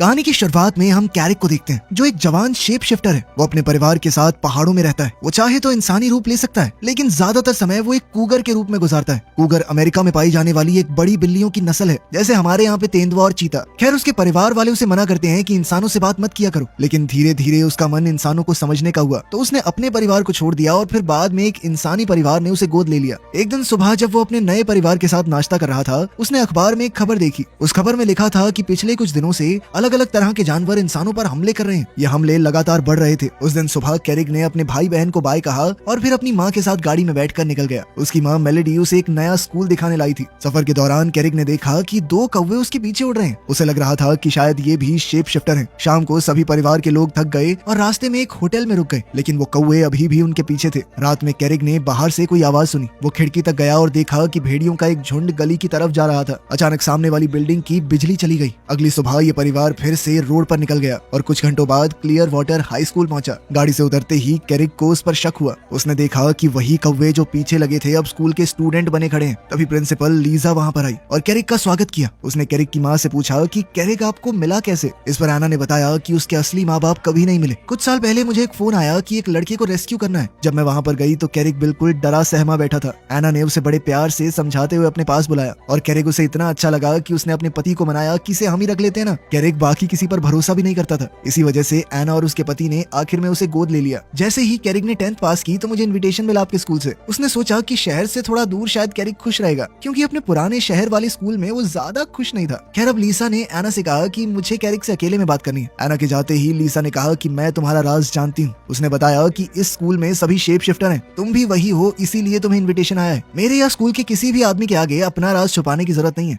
कहानी की शुरुआत में हम कैरिक को देखते हैं, जो एक जवान शेप शिफ्टर है। वो अपने परिवार के साथ पहाड़ों में रहता है। वो चाहे तो इंसानी रूप ले सकता है, लेकिन ज्यादातर समय वो एक कूगर के रूप में गुजारता है। कूगर अमेरिका में पाई जाने वाली एक बड़ी बिल्लियों की नस्ल है, जैसे हमारे यहाँ पे तेंदुआ और चीता। खैर, उसके परिवार वाले उसे मना करते हैं कि इंसानों से बात मत किया करो, लेकिन धीरे धीरे उसका मन इंसानों को समझने का हुआ, तो उसने अपने परिवार को छोड़ दिया और फिर बाद में एक इंसानी परिवार ने उसे गोद ले लिया। एक दिन सुबह जब वो अपने नए परिवार के साथ नाश्ता कर रहा था, उसने अखबार में एक खबर देखी। उस खबर में लिखा था कि पिछले कुछ दिनों से अलग अलग तरह के जानवर इंसानों पर हमले कर रहे हैं। ये हमले लगातार बढ़ रहे थे। उस दिन सुबह कैरिक ने अपने भाई बहन को बाय कहा और फिर अपनी माँ के साथ गाड़ी में बैठकर निकल गया। उसकी माँ मेलेडी उसे एक नया स्कूल दिखाने लाई थी। सफर के दौरान कैरिक ने देखा कि 2 कौवे उसके पीछे उड़ रहे हैं। उसे लग रहा था कि शायद ये भी शेप शिफ्टर हैं। शाम को सभी परिवार के लोग थक गए और रास्ते में एक होटल में रुक गए, लेकिन वो कौवे अभी भी उनके पीछे थे। रात में कैरिक ने बाहर से कोई आवाज सुनी। वो खिड़की तक गया और देखा कि भेड़ियों का एक झुंड गली की तरफ जा रहा था। अचानक सामने वाली बिल्डिंग की बिजली चली गई। अगली सुबह ये परिवार फिर से रोड पर निकल गया और कुछ घंटों बाद क्लियर वाटर हाई स्कूल पहुंचा। गाड़ी से उतरते ही कैरिक को उस पर शक हुआ। उसने देखा कि वही कौवे जो पीछे लगे थे अब स्कूल के स्टूडेंट बने खड़े हैं। तभी प्रिंसिपल लीजा वहां पर आई और कैरिक का स्वागत किया। उसने कैरिक की माँ से पूछा कि कैरिक आपको मिला कैसे। इस पर एना ने बताया कि उसके असली माँ बाप कभी नहीं मिले। कुछ साल पहले मुझे एक फोन आया कि एक लड़के को रेस्क्यू करना है। जब मैं वहां पर गई तो कैरिक बिल्कुल डरा सहमा बैठा था। एना ने उसे बड़े प्यार से समझाते हुए अपने पास बुलाया और कैरिक उसे इतना अच्छा लगा कि उसने अपने पति को मनाया कि इसे हम ही रख लेते हैं ना। कैरिक बाकी किसी पर भरोसा भी नहीं करता था। इसी वजह से एना और उसके पति ने आखिर में उसे गोद ले लिया। जैसे ही कैरिक ने 10th पास की तो मुझे इनविटेशन मिला आपके स्कूल से। उसने सोचा कि शहर से थोड़ा दूर शायद कैरिक खुश रहेगा, क्योंकि अपने पुराने शहर वाले स्कूल में वो ज्यादा खुश नहीं था। खैर, अब लीसा ने एना से कहा कि मुझे कैरिक से अकेले में बात करनी है। एना के जाते ही लीसा ने कहा कि मैं तुम्हारा राज जानती हूँ। उसने बताया कि इस स्कूल में सभी शेप शिफ्टर हैं, तुम भी वही हो, इसीलिए तुम्हें इनविटेशन आया है। मेरे या स्कूल के किसी भी आदमी के आगे अपना राज छुपाने की जरूरत नहीं है।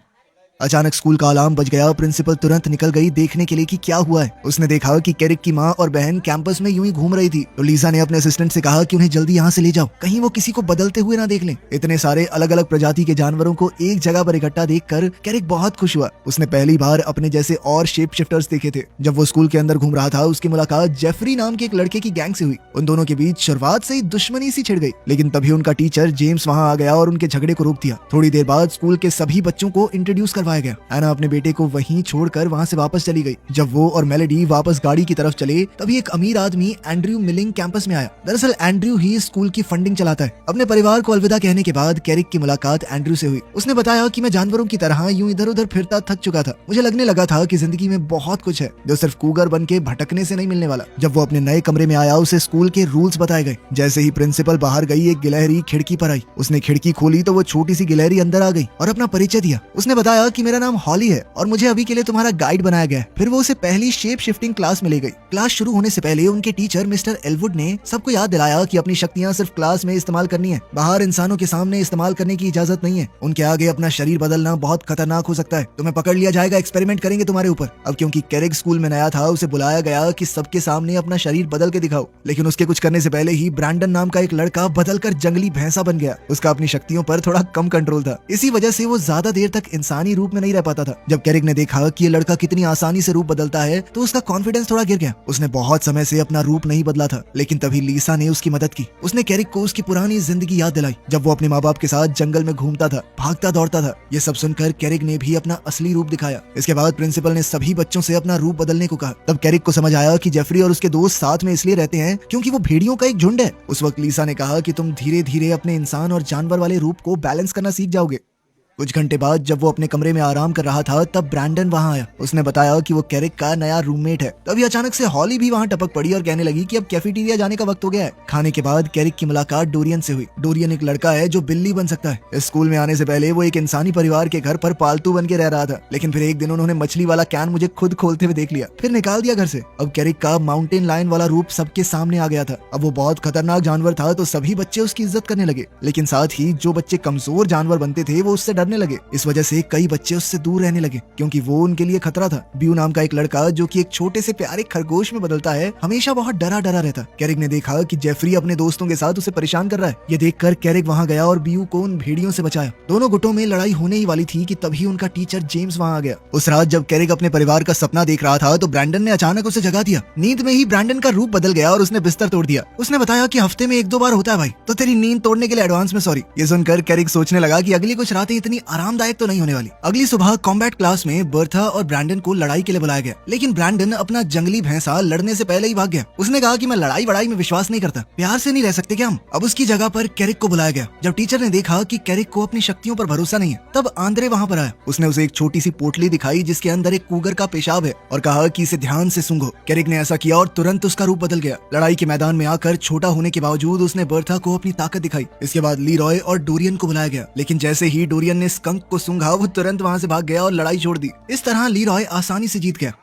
अचानक स्कूल का अलार्म बज गया। प्रिंसिपल तुरंत निकल गई देखने के लिए कि क्या हुआ है। उसने देखा कि कैरिक की माँ और बहन कैंपस में यूं ही घूम रही थी। तो लीजा ने अपने असिस्टेंट से कहा कि उन्हें जल्दी यहाँ से ले जाओ, कहीं वो किसी को बदलते हुए ना देख लें। इतने सारे अलग अलग प्रजाति के जानवरों को एक जगह पर इकट्ठा देखकर कैरिक बहुत खुश हुआ। उसने पहली बार अपने जैसे और शेप शिफ्टर्स देखे थे। जब वो स्कूल के अंदर घूम रहा था, उसकी मुलाकात जेफरी नाम के एक लड़के की गैंग से हुई। उन दोनों के बीच शुरुआत से ही दुश्मनी सी छिड़ गई, लेकिन तभी उनका टीचर जेम्स वहाँ आ गया और उनके झगड़े को रोक दिया। थोड़ी देर बाद स्कूल के सभी बच्चों को इंट्रोड्यूस करवाया गया। एना अपने बेटे को वहीं छोड़कर वहां से वापस चली गई। जब वो और मेलेडी वापस गाड़ी की तरफ चले, तभी एक अमीर आदमी एंड्रयू मिलिंग कैंपस में आया। दरअसल एंड्रयू ही स्कूल की फंडिंग चलाता है। अपने परिवार को अलविदा कहने के बाद कैरिक की मुलाकात एंड्रयू से हुई। उसने बताया कि मैं जानवरों की तरह यूं इधर उधर फिरता थक चुका था। मुझे लगने लगा था कि जिंदगी में बहुत कुछ है जो सिर्फ कूगर बन के भटकने से नहीं मिलने वाला। जब वो अपने नए कमरे में आया, उसे स्कूल के रूल्स बताए गए। जैसे ही प्रिंसिपल बाहर गई, एक गिलहरी खिड़की पर आई। उसने खिड़की खोली तो वो छोटी सी गिलहरी अंदर आ गई और अपना परिचय दिया। उसने बताया कि मेरा नाम हॉली है और मुझे अभी के लिए तुम्हारा गाइड बनाया गया है। फिर वो उसे पहली शेप शिफ्टिंग क्लास में ले गई। क्लास शुरू होने से पहले उनके टीचर मिस्टर एलवुड ने सबको याद दिलाया कि अपनी शक्तियां सिर्फ क्लास में इस्तेमाल करनी है, बाहर इंसानों के सामने इस्तेमाल करने की इजाजत नहीं है। उनके आगे अपना शरीर बदलना बहुत खतरनाक हो सकता है, तुम्हें पकड़ लिया जाएगा, एक्सपेरिमेंट करेंगे तुम्हारे ऊपर। अब क्योंकि कैरिक स्कूल में नया था, उसे बुलाया गया कि सबके सामने अपना शरीर बदल के दिखाओ। लेकिन उसके कुछ करने से पहले ही ब्रैंडन नाम का एक लड़का बदलकर जंगली भैंसा बन गया। उसका अपनी शक्तियों पर थोड़ा कम कंट्रोल था, इसी वजह से वो ज्यादा देर तक इंसानी रूप में नहीं रह पाता था। जब कैरिक ने देखा कि ये लड़का कितनी आसानी से रूप बदलता है, तो उसका कॉन्फिडेंस थोड़ा गिर गया। उसने बहुत समय से अपना रूप नहीं बदला था, लेकिन तभी लीसा ने उसकी मदद की। उसने कैरिक को उसकी पुरानी जिंदगी याद दिलाई, जब वो अपने माँ बाप के साथ जंगल में घूमता था, भागता दौड़ता था। ये सब सुनकर कैरिक ने भी अपना असली रूप दिखाया। इसके बाद प्रिंसिपल ने सभी बच्चों से अपना रूप बदलने को कहा। तब कैरिक को समझ आया कि जेफरी और उसके दोस्त साथ में इसलिए रहते हैं क्योंकि वो भेड़ियों का एक झुंड है। उस वक्त लीसा ने कहा कि तुम धीरे धीरे अपने इंसान और जानवर वाले रूप को बैलेंस करना सीख जाओगे। कुछ घंटे बाद जब वो अपने कमरे में आराम कर रहा था, तब ब्रैंडन वहां आया। उसने बताया कि वो कैरिक का नया रूममेट है। तभी अचानक से हॉली भी वहां टपक पड़ी और कहने लगी कि अब कैफेटेरिया जाने का वक्त हो गया है। खाने के बाद कैरिक की मुलाकात डोरियन से हुई। डोरियन एक लड़का है जो बिल्ली बन सकता है। इस स्कूल में आने से पहले वो एक इंसानी परिवार के घर पर पालतू बन के रह रहा था, लेकिन फिर एक दिन उन्होंने मछली वाला कैन मुझे खुद खोलते हुए देख लिया, फिर निकाल दिया घर से। अब कैरिक का माउंटेन लायन वाला रूप सबके सामने आ गया था। अब वो बहुत खतरनाक जानवर था, तो सभी बच्चे उसकी इज्जत करने लगे, लेकिन साथ ही जो बच्चे कमजोर जानवर बनते थे वो उससे डरने लगे। इस वजह से कई बच्चे उससे दूर रहने लगे, क्योंकि वो उनके लिए खतरा था। ब्यू नाम का एक लड़का जो कि एक छोटे से प्यारे खरगोश में बदलता है, हमेशा बहुत डरा डरा रहता। कैरिक ने देखा कि जेफरी अपने दोस्तों के साथ उसे परेशान कर रहा है। ये देखकर कैरिक वहां गया और ब्यू को उन भेड़ियों से बचाया। दोनों गुटों में लड़ाई होने ही वाली थी कि तभी उनका टीचर जेम्स वहां आ गया। उस रात जब कैरिक अपने परिवार का सपना देख रहा था, तो ब्रैंडन ने अचानक उसे जगा दिया। नींद में ही ब्रैंडन का रूप बदल गया और उसने बिस्तर तोड़ दिया। उसने बताया कि हफ्ते में 1-2 बार होता है भाई, तो तेरी नींद तोड़ने के लिए एडवांस में सॉरी। ये सुनकर कैरिक सोचने लगा कि अगली कुछ रातें इतनी इतनी आरामदायक तो नहीं होने वाली। अगली सुबह कॉम्बैट क्लास में बर्था और ब्रैंडन को लड़ाई के लिए बुलाया गया, लेकिन ब्रैंडन अपना जंगली भैंसा लड़ने से पहले ही भाग गया। उसने कहा कि मैं लड़ाई वड़ाई में विश्वास नहीं करता, प्यार से नहीं रह सकते क्या हम। अब उसकी जगह पर कैरिक को बुलाया गया। जब टीचर ने देखा कि कैरिक को अपनी शक्तियों पर भरोसा नहीं है, तब आंद्रे वहाँ पर आया। उसने उसे एक छोटी सी पोटली दिखाई जिसके अंदर एक कूगर का पेशाब है और कहा कि इसे ध्यान से सूंघो। कैरिक ने ऐसा किया और तुरंत उसका रूप बदल गया। लड़ाई के मैदान में आकर छोटा होने के बावजूद उसने बर्था को अपनी ताकत दिखाई। इसके बाद लीरॉय और डोरियन को बुलाया गया, लेकिन जैसे ही डोरियन ने स्कंक को सूंघा वो तुरंत वहाँ से भाग गया और लड़ाई छोड़ दी। इस तरह लीरॉय आसानी से जीत गया।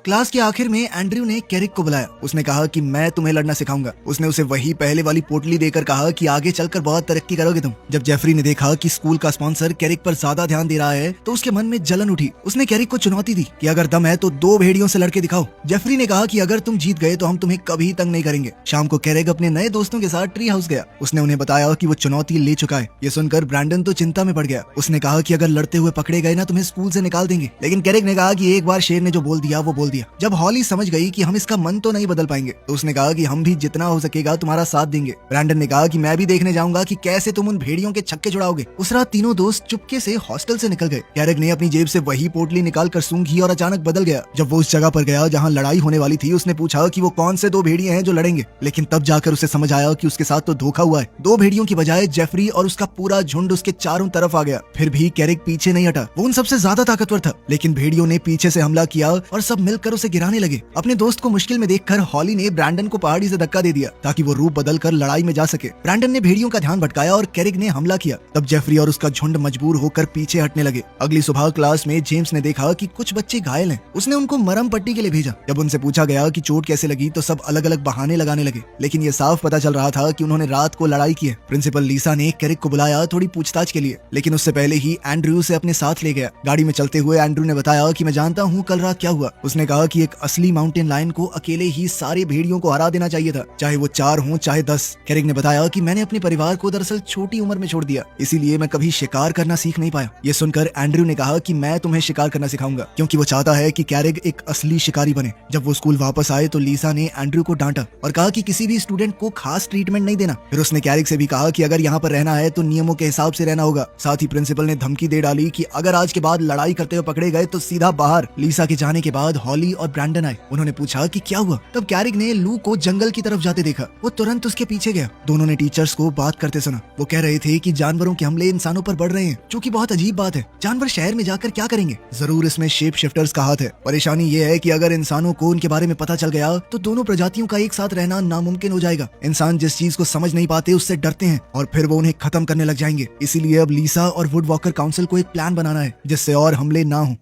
क्लास के आखिर में एंड्रयू ने कैरिक को बुलाया। उसने कहा कि मैं तुम्हें लड़ना सिखाऊंगा। उसने उसे वही पहले वाली पोटली देकर कहा कि आगे चलकर बहुत तरक्की करोगे तुम। जब जेफरी ने देखा कि स्कूल का स्पॉन्सर कैरिक पर ज्यादा ध्यान दे रहा है तो उसके मन में जलन उठी। उसने कैरिक को चुनौती दी कि अगर दम है तो 2 भेड़ियों से लड़के दिखाओ। जेफरी ने कहा कि अगर तुम जीत गए तो हम तुम्हें कभी तंग नहीं करेंगे। शाम को कैरिक अपने नए दोस्तों के साथ ट्री हाउस गया। उसने उन्हें बताया कि वो चुनौती ले चुका है। ये सुनकर ब्रैंडन तो चिंता में पड़ गया। उसने कहा कि अगर लड़ते हुए पकड़े गए ना तुम्हें स्कूल से निकाल देंगे, लेकिन कैरिक ने कहा कि एक बार शेर ने जो बोल दिया वो बोल दिया। जब हॉली समझ गई कि हम इसका मन तो नहीं बदल पाएंगे तो उसने कहा कि हम भी जितना हो सकेगा तुम्हारा साथ देंगे। ब्रैंडन ने कहा कि मैं भी देखने जाऊंगा कि कैसे तुम उन भेड़ियों के छक्के छुड़ाओगे। उस रात तीनों दोस्त चुपके से हॉस्टल से निकल गए। कैरिक ने अपनी जेब से वही पोटली निकालकर सूंघी और अचानक बदल गया। जब वो उस जगह पर गया जहाँ लड़ाई होने वाली थी, उसने पूछा कि वो कौन से 2 भेड़िए हैं जो लड़ेंगे, लेकिन तब जाकर उसे समझ आया कि उसके साथ तो धोखा हुआ है। 2 भेड़ियों की बजाय जेफरी और उसका पूरा झुंड उसके चारों तरफ आ गया। फिर भी कैरिक पीछे नहीं हटा। वो उन सबसे ज्यादा ताकतवर था, लेकिन भेड़ियों ने पीछे से हमला किया और सब मिलकर उसे गिराने लगे। अपने दोस्त को मुश्किल में देखकर हॉली ने ब्रैंडन को पहाड़ी से धक्का दे दिया ताकि वो रूप बदलकर लड़ाई में जा सके। ब्रैंडन ने भेड़ियों का ध्यान भटकाया और कैरिक ने हमला किया। तब जेफरी और उसका झुंड मजबूर होकर पीछे हटने लगे। अगली सुबह क्लास में जेम्स ने देखा कि कुछ बच्चे घायल हैं। उसने उनको मरहम पट्टी के लिए भेजा। जब उनसे पूछा गया कि चोट कैसे लगी तो सब अलग अलग बहाने लगाने लगे, लेकिन ये साफ पता चल रहा था कि उन्होंने रात को लड़ाई की है। प्रिंसिपल लीसा ने कैरिक को बुलाया थोड़ी पूछताछ के लिए, लेकिन उससे पहले ही एंड्रयू से अपने साथ ले गया। गाड़ी में चलते हुए एंड्रयू ने बताया कि मैं जानता हूँ कल रात क्या हुआ। उसने कहा कि एक असली माउंटेन लायन को अकेले ही सारे भेड़ियों को हरा देना चाहिए था, चाहे वो 4 हों चाहे 10। कैरिक ने बताया कि मैंने अपने परिवार को दरअसल छोटी उम्र में छोड़ दिया, इसीलिए मैं कभी शिकार करना सीख नहीं पाया। ये सुनकर एंड्रयू ने कहा कि मैं तुम्हें शिकार करना सिखाऊंगा, क्योंकि वो चाहता है कि कैरिक एक असली शिकारी बने। जब वो स्कूल वापस आए तो लीसा ने एंड्रयू को डांटा और कहा कि किसी भी स्टूडेंट को खास ट्रीटमेंट नहीं देना। फिर उसने कैरिक से भी कहा कि अगर यहाँ पर रहना है तो नियमों के हिसाब से रहना होगा। साथ ही प्रिंसिपल ने धमकी दे डाली कि अगर आज के बाद लड़ाई करते हुए पकड़े गए तो सीधा बाहर। लीसा के जाने के बाद हॉली और ब्रैंडन आए। उन्होंने पूछा कि क्या हुआ। तब कैरिक ने लू को जंगल की तरफ जाते देखा। वो तुरंत उसके पीछे गया। दोनों ने टीचर्स को बात करते सुना। वो कह रहे थे कि जानवरों के हमले इंसानों पर बढ़ रहे हैं, जो कि बहुत अजीब बात है। जानवर शहर में जाकर क्या करेंगे? जरूर इसमें शेप शिफ्टर्स का हाथ है। परेशानी ये है कि अगर इंसानों को उनके बारे में पता चल गया तो दोनों प्रजातियों का एक साथ रहना नामुमकिन हो जाएगा। इंसान जिस चीज को समझ नहीं पाते उससे डरते हैं और फिर वो उन्हें खत्म करने लग जाएंगे। इसीलिए अब लीसा और वुड वॉकर काउंसिल को एक प्लान बनाना है जिससे और हमले ना हो।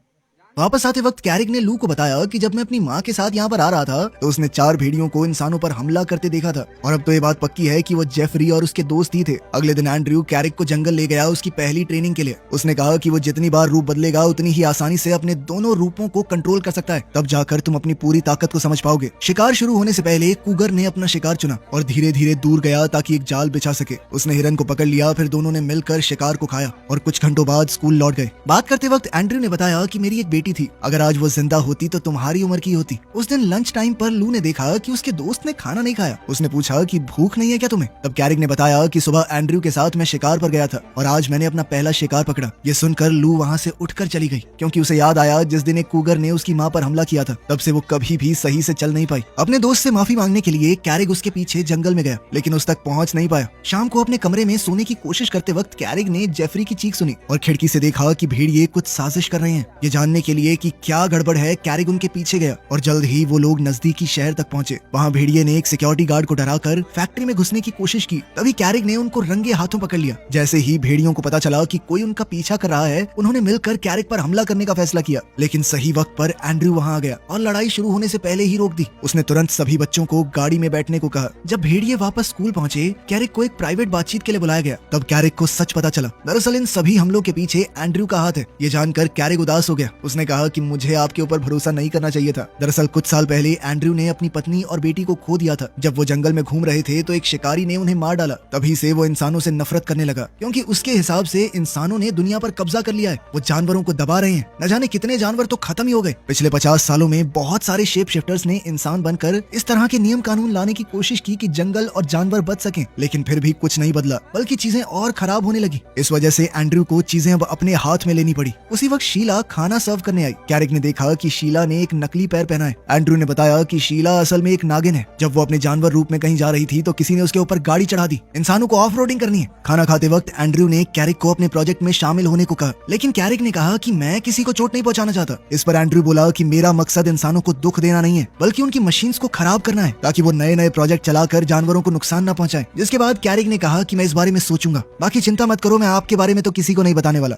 वापस आते वक्त कैरिक ने लू को बताया कि जब मैं अपनी माँ के साथ यहाँ पर आ रहा था तो उसने 4 भेड़ियों को इंसानों पर हमला करते देखा था, और अब तो ये बात पक्की है कि वो जेफरी और उसके दोस्त ही थे। अगले दिन एंड्रयू कैरिक को जंगल ले गया उसकी पहली ट्रेनिंग के लिए। उसने कहा कि वो जितनी बार रूप बदलेगा उतनी ही आसानी से अपने दोनों रूपों को कंट्रोल कर सकता है, तब जाकर तुम अपनी पूरी ताकत को समझ पाओगे। शिकार शुरू होने से पहले कूगर ने अपना शिकार चुना और धीरे धीरे दूर गया ताकि एक जाल बिछा सके। उसने हिरन को पकड़ लिया, फिर दोनों ने मिलकर शिकार को खाया और कुछ घंटों बाद स्कूल लौट गए। बात करते वक्त एंड्रयू ने बताया कि मेरी एक बेटी थी, अगर आज वो जिंदा होती तो तुम्हारी उम्र की होती। उस दिन लंच टाइम पर लू ने देखा कि उसके दोस्त ने खाना नहीं खाया। उसने पूछा कि भूख नहीं है क्या तुम्हें? तब कैरिक ने बताया कि सुबह एंड्रयू के साथ मैं शिकार पर गया था और आज मैंने अपना पहला शिकार पकड़ा। ये सुनकर लू वहाँ से उठकर चली गई, क्योंकि उसे याद आया जिस दिन एक कूगर ने उसकी माँ पर हमला किया था। तब से वो कभी भी सही से चल नहीं पाई। अपने दोस्त से माफी मांगने के लिए कैरिक उसके पीछे जंगल में गया, लेकिन उस तक पहुँच नहीं पाया। शाम को अपने कमरे में सोने की कोशिश करते वक्त कैरिक ने जेफरी की चीख सुनी और खिड़की से देखा कि भेड़िए कुछ साजिश कर रहे हैं। ये जानने के लिए कि क्या गड़बड़ है कैरिक उनके पीछे गया और जल्द ही वो लोग नजदीकी शहर तक पहुंचे। वहाँ भेड़िए ने एक सिक्योरिटी गार्ड को डराकर फैक्ट्री में घुसने की कोशिश की। तभी कैरिक ने उनको रंगे हाथों पकड़ लिया। जैसे ही भेड़ियों को पता चला कि कोई उनका पीछा कर रहा है, उन्होंने मिलकर कैरिक पर हमला करने का फैसला किया, लेकिन सही वक्त पर एंड्रयू वहाँ आ गया और लड़ाई शुरू होने से पहले ही रोक दी। उसने तुरंत सभी बच्चों को गाड़ी में बैठने को कहा। जब भेड़िए वापस स्कूल पहुंचे, कैरिक को एक प्राइवेट बातचीत के लिए बुलाया गया। तब कैरिक को सच पता चला, दरअसल इन सभी हमलों के पीछे एंड्रयू का हाथ है। ये जानकर कैरिक उदास हो गया। उसने उसने कहा कि मुझे आपके ऊपर भरोसा नहीं करना चाहिए था। दरअसल कुछ साल पहले एंड्रयू ने अपनी पत्नी और बेटी को खो दिया था। जब वो जंगल में घूम रहे थे तो एक शिकारी ने उन्हें मार डाला। तभी से वो इंसानों से नफरत करने लगा, क्योंकि उसके हिसाब से इंसानों ने दुनिया पर कब्जा कर लिया है। वो जानवरों को दबा रहे हैं। न जाने कितने जानवर तो खत्म ही हो गए। पिछले 50 सालों में बहुत सारे शेप शिफ्टर्स ने इंसान बनकर इस तरह के नियम कानून लाने की कोशिश की कि जंगल और जानवर बच सकें, लेकिन फिर भी कुछ नहीं बदला, बल्कि चीजें और खराब होने लगी। इस वजह से एंड्रयू को चीजें अब अपने हाथ में लेनी पड़ी। उसी वक्त शीला खाना सर्व करने आई। कैरिक ने देखा कि शीला ने एक नकली पैर पहना है। एंड्रयू ने बताया कि शीला असल में एक नागिन है। जब वो अपने जानवर रूप में कहीं जा रही थी तो किसी ने उसके ऊपर गाड़ी चढ़ा दी। इंसानों को ऑफ रोडिंग करनी है। खाना खाते वक्त एंड्रयू ने कैरिक को अपने प्रोजेक्ट में शामिल होने को कहा, लेकिन कैरिक ने कहा कि मैं किसी को चोट नहीं पहुंचाना चाहता। इस पर एंड्रयू बोला कि मेरा मकसद इंसानों को दुख देना नहीं है, बल्कि उनकी मशीन्स को खराब करना है, ताकि वो नए नए प्रोजेक्ट चलाकर जानवरों को नुकसान न पहुंचाए। जिसके बाद कैरिक ने कहा कि मैं इस बारे में सोचूंगा, बाकी चिंता मत करो, मैं आपके बारे में तो किसी को नहीं बताने वाला।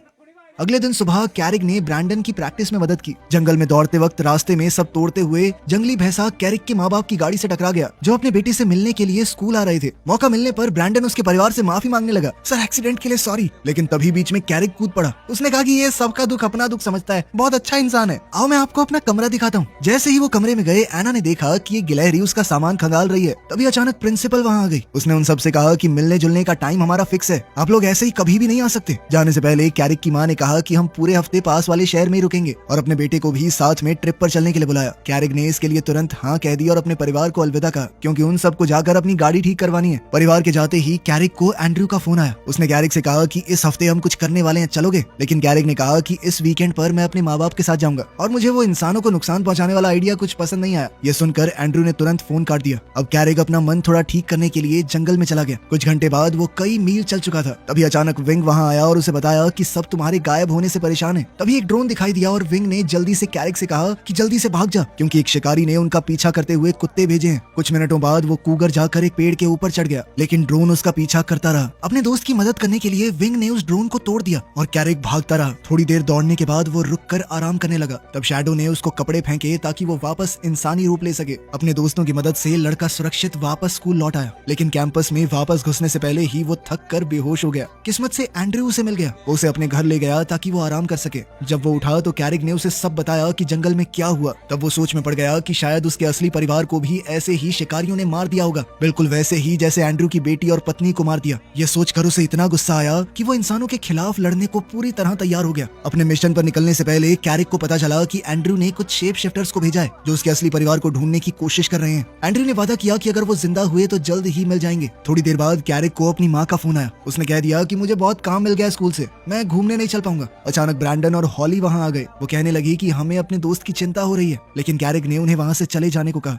अगले दिन सुबह कैरिक ने ब्रैंडन की प्रैक्टिस में मदद की। जंगल में दौड़ते वक्त रास्ते में सब तोड़ते हुए जंगली भैंसा कैरिक के माँ बाप की गाड़ी से टकरा गया, जो अपने बेटी से मिलने के लिए स्कूल आ रहे थे। मौका मिलने पर ब्रैंडन उसके परिवार से माफी मांगने लगा, सर एक्सीडेंट के लिए सॉरी। लेकिन तभी बीच में कैरिक कूद पड़ा। उसने कहा कि ये सबका दुख अपना दुख समझता है, बहुत अच्छा इंसान है, आओ मैं आपको अपना कमरा दिखाता हूँ। जैसे ही वो कमरे में गए, एना ने देखा कि ये गिलहरी उसका सामान खंगाल रही है। तभी अचानक प्रिंसिपल वहाँ आ गई। उसने उन सबसे कहा कि मिलने जुलने का टाइम हमारा फिक्स है, आप लोग ऐसे ही कभी भी नहीं आ सकते। जाने से पहले कैरिक की माँ ने कहा कि हम पूरे हफ्ते पास वाले शहर में ही रुकेंगे, और अपने बेटे को भी साथ में ट्रिप पर चलने के लिए बुलाया। कैरिक ने इसके लिए तुरंत हाँ कह दी और अपने परिवार को अलविदा कहा, क्योंकि उन सबको जाकर अपनी गाड़ी ठीक करवानी है। परिवार के जाते ही कैरिक को एंड्रयू का फोन आया। उसने कैरिक से कहा कि इस हफ्ते हम कुछ करने वाले हैं, चलोगे? लेकिन कैरिक ने कहा कि इस वीकेंड पर मैं अपने माँ बाप के साथ जाऊंगा, और मुझे वो इंसानों को नुकसान पहुंचाने वाला आइडिया कुछ पसंद नहीं आया। ये सुनकर एंड्रयू ने तुरंत फोन काट दिया। अब कैरिक अपना मन थोड़ा ठीक करने के लिए जंगल में चला गया। कुछ घंटे बाद वो कई मील चल चुका था। तभी अचानक विंग वहाँ आया और उसे बताया कि सब तुम्हारे गायब होने से परेशान है। तभी एक ड्रोन दिखाई दिया और विंग ने जल्दी से कैरिक से कहा कि जल्दी से भाग जा, क्योंकि एक शिकारी ने उनका पीछा करते हुए कुत्ते भेजे हैं। कुछ मिनटों बाद वो कूगर जाकर एक पेड़ के ऊपर चढ़ गया, लेकिन ड्रोन उसका पीछा करता रहा। अपने दोस्त की मदद करने के लिए विंग ने उस ड्रोन को तोड़ दिया और कैरिक भागता रहा। थोड़ी देर दौड़ने के बाद वो रुककर आराम करने लगा। तब शैडो ने उसको कपड़े फेंके ताकि वो वापस इंसानी रूप ले सके। अपने दोस्तों की मदद से लड़का सुरक्षित वापस स्कूल लौट आया, लेकिन कैंपस में वापस घुसने से पहले ही वो थक कर बेहोश हो गया। किस्मत से एंड्रयू उसे मिल गया। वो उसे अपने घर ले गया ताकि वो आराम कर सके। जब वो उठा तो कैरिक ने उसे सब बताया कि जंगल में क्या हुआ। तब वो सोच में पड़ गया कि शायद उसके असली परिवार को भी ऐसे ही शिकारियों ने मार दिया होगा, बिल्कुल वैसे ही जैसे एंड्रयू की बेटी और पत्नी को मार दिया। ये सोचकर उसे इतना गुस्सा आया कि वो इंसानों के खिलाफ लड़ने को पूरी तरह तैयार हो गया। अपने मिशन पर निकलने से पहले कैरिक को पता चला कि एंड्रयू ने कुछ शेप शिफ्टर्स को भेजा है, जो उसके असली परिवार को ढूंढने की कोशिश कर रहे हैं। एंड्रयू ने वादा किया कि अगर वो जिंदा हुए तो जल्द ही मिल जाएंगे। थोड़ी देर बाद कैरिक को अपनी माँ का फोन आया। उसने कह दिया कि मुझे बहुत काम मिल गया स्कूल से, मैं घूमने नहीं चल पाऊंगा। अचानक ब्रैंडन और हॉली वहाँ आ गए। वो कहने लगी कि हमें अपने दोस्त की चिंता हो रही है, लेकिन कैरिक ने उन्हें वहाँ से चले जाने को कहा।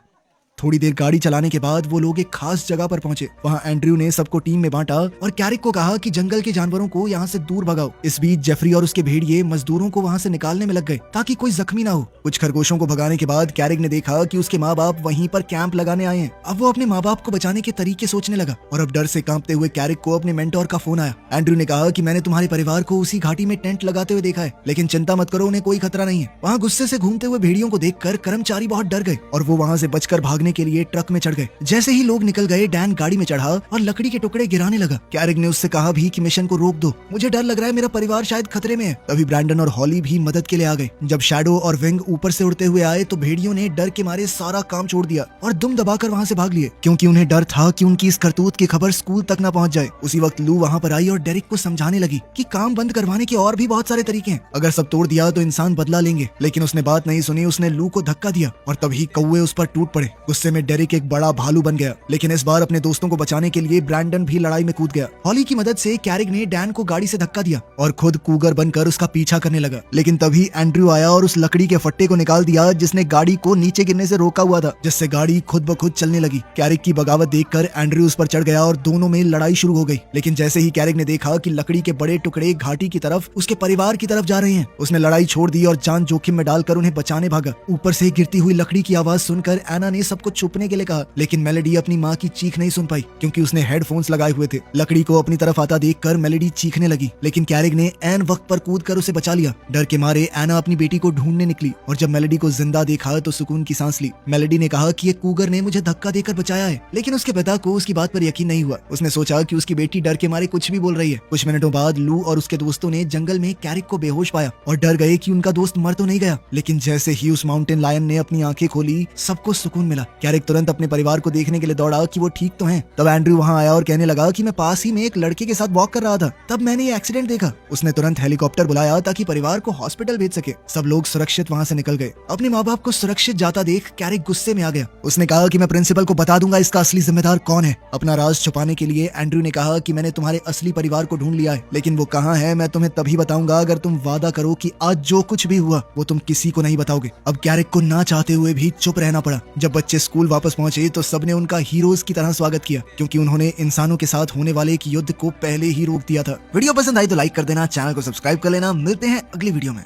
थोड़ी देर गाड़ी चलाने के बाद वो लोग एक खास जगह पर पहुंचे। वहाँ एंड्रयू ने सबको टीम में बांटा और कैरिक को कहा कि जंगल के जानवरों को यहाँ से दूर भगाओ। इस बीच जेफरी और उसके भेड़िए मजदूरों को वहाँ से निकालने में लग गए ताकि कोई जख्मी ना हो। कुछ खरगोशों को भगाने के बाद कैरिक ने देखा कि उसके माँ बाप वहीं पर कैंप लगाने आए हैं। अब वो अपने माँ बाप को बचाने के तरीके सोचने लगा, और अब डर से कांपते हुए कैरिक को अपने मेंटोर का फोन आया। एंड्रयू ने कहा कि मैंने तुम्हारे परिवार को उसी घाटी में टेंट लगाते हुए देखा है, लेकिन चिंता मत करो, उन्हें कोई खतरा नहीं है। वहाँ गुस्से से घूमते हुए भेड़ियों को देखकर कर्मचारी बहुत डर गए और वो वहाँ से बचकर भागने के लिए ट्रक में चढ़ गए। जैसे ही लोग निकल गए, डैन गाड़ी में चढ़ा और लकड़ी के टुकड़े गिराने लगा। कैरिक ने उससे कहा भी कि मिशन को रोक दो, मुझे डर लग रहा है, मेरा परिवार शायद खतरे में है। तभी ब्रैंडन और हॉली भी मदद के लिए आ गए। जब शैडो और विंग ऊपर से उड़ते हुए आए तो भेड़ियों ने डर के मारे सारा काम छोड़ दिया और दुम दबाकर वहाँ से भाग लिए, क्योंकि उन्हें डर था कि उनकी इस करतूत की खबर स्कूल तक न पहुँच जाए। उसी वक्त लू वहाँ पर आई और डेरिक को समझाने लगी कि काम बंद करवाने के और भी बहुत सारे तरीके हैं, अगर सब तोड़ दिया तो इंसान बदला लेंगे। लेकिन उसने बात नहीं सुनी। उसने लू को धक्का दिया और तभी कौवे उस पर टूट पड़े। गुस्से में डेरिक एक बड़ा भालू बन गया, लेकिन इस बार अपने दोस्तों को बचाने के लिए ब्रैंडन भी लड़ाई में कूद गया। हॉली की मदद से कैरिक ने डैन को गाड़ी से धक्का दिया और खुद कूगर बनकर उसका पीछा करने लगा। लेकिन तभी एंड्रयू आया और उस लकड़ी के फट्टे को निकाल दिया जिसने गाड़ी को नीचे गिरने से रोका हुआ था, जिससे गाड़ी खुद ब खुद चलने लगी। कैरिक की बगावत देखकर एंड्रयू उस पर चढ़ गया और दोनों में लड़ाई शुरू हो गई। लेकिन जैसे ही कैरिक ने देखा कि लकड़ी के बड़े टुकड़े घाटी की तरफ उसके परिवार की तरफ जा रहे हैं, उसने लड़ाई छोड़ दी और जान जोखिम में डालकर उन्हें बचाने भागा। ऊपर से गिरती हुई लकड़ी की आवाज सुनकर एना ने सब सबको छुपने के लिए कहा, लेकिन मेलेडी अपनी माँ की चीख नहीं सुन पाई क्योंकि उसने हेडफोन्स लगाए हुए थे। लकड़ी को अपनी तरफ आता देखकर मेलेडी चीखने लगी, लेकिन कैरिक ने एन वक्त पर कूदकर उसे बचा लिया। डर के मारे एना अपनी बेटी को ढूंढने निकली और जब मेलेडी को जिंदा देखा तो सुकून की सांस ली। मेलेडी ने कहा कि ये कूगर ने मुझे धक्का देकर बचाया है, लेकिन उसके पिता को उसकी बात पर यकीन नहीं हुआ। उसने सोचा कि उसकी बेटी डर के मारे कुछ भी बोल रही है। कुछ मिनटों बाद लू और उसके दोस्तों ने जंगल में कैरिक को बेहोश पाया और डर गए कि उनका दोस्त मर तो नहीं गया। लेकिन जैसे ही उस माउंटेन लायन ने अपनी आंखें खोली, सबको सुकून मिला। कैरिक तुरंत अपने परिवार को देखने के लिए दौड़ा कि वो ठीक तो हैं। तब एंड्रयू वहां आया और कहने लगा कि मैं पास ही में एक लड़के के साथ वॉक कर रहा था, तब मैंने ये एक्सीडेंट देखा। उसने तुरंत हेलीकॉप्टर बुलाया ताकि परिवार को हॉस्पिटल भेज सके। सब लोग सुरक्षित वहां से निकल गए। अपने माँ बाप को सुरक्षित जाता देख कैरिक गुस्से में आ गया। उसने कहा कि मैं प्रिंसिपल को बता दूंगा इसका असली जिम्मेदार कौन है। अपना राज छुपाने के लिए एंड्रयू ने कहा कि मैंने तुम्हारे असली परिवार को ढूंढ लिया है, लेकिन वो कहाँ है मैं तुम्हें तभी बताऊंगा अगर तुम वादा करो कि आज जो कुछ भी हुआ वो तुम किसी को नहीं बताओगे। अब कैरिक को ना चाहते हुए भी चुप रहना पड़ा। जब बच्चे स्कूल वापस पहुंचे तो सबने उनका हीरोज की तरह स्वागत किया क्योंकि उन्होंने इंसानों के साथ होने वाले एक युद्ध को पहले ही रोक दिया था। वीडियो पसंद आई तो लाइक कर देना, चैनल को सब्सक्राइब कर लेना। मिलते हैं अगली वीडियो में।